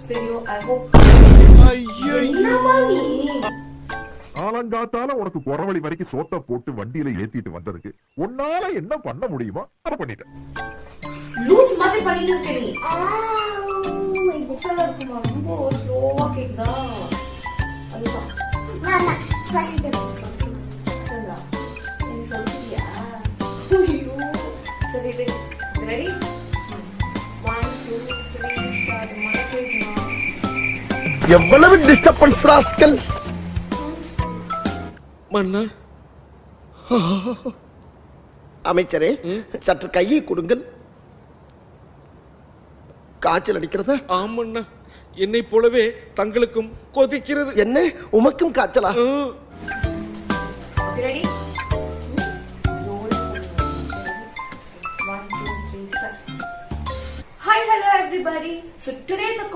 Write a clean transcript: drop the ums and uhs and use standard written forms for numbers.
video. I hope. ஆலங்காத்தால உனக்கு குறவழி வரைக்கும் சோத்த போட்டு வண்டியில ஏத்திட்டு வந்ததுக்கு உன்னால என்ன பண்ண முடியுமா அதை பண்ணிட்டேன். லூஸ் மாதிரி பண்ணிட்டு இருக்க நீ. இது ஃபுல்லா இருக்குமா? ரொம்ப ஸ்லோவா கேக்குதா? அதுதான். மாமா ஃபர்ஸ்ட் சொல்லுங்க. நீ சொல்றியா? ஐயோ. சரி ரெடி? 1 2 3 ஸ்டார்ட். மறக்கேமா. எவ்வளவு டிஸ்டர்பன்ஸ் ராஸ்கல். மன்னா அமைச்சரே சற்று கையை கொடுங்கள். காய்ச்சல் அடிக்கிறதா? ஆமண்ணா, என்னை போலவே தங்களுக்கும் கொதிக்கிறது. என்ன உமக்கும் காய்ச்சலா? Ready? 1 2 3 start. Hi, hello everybody. So today the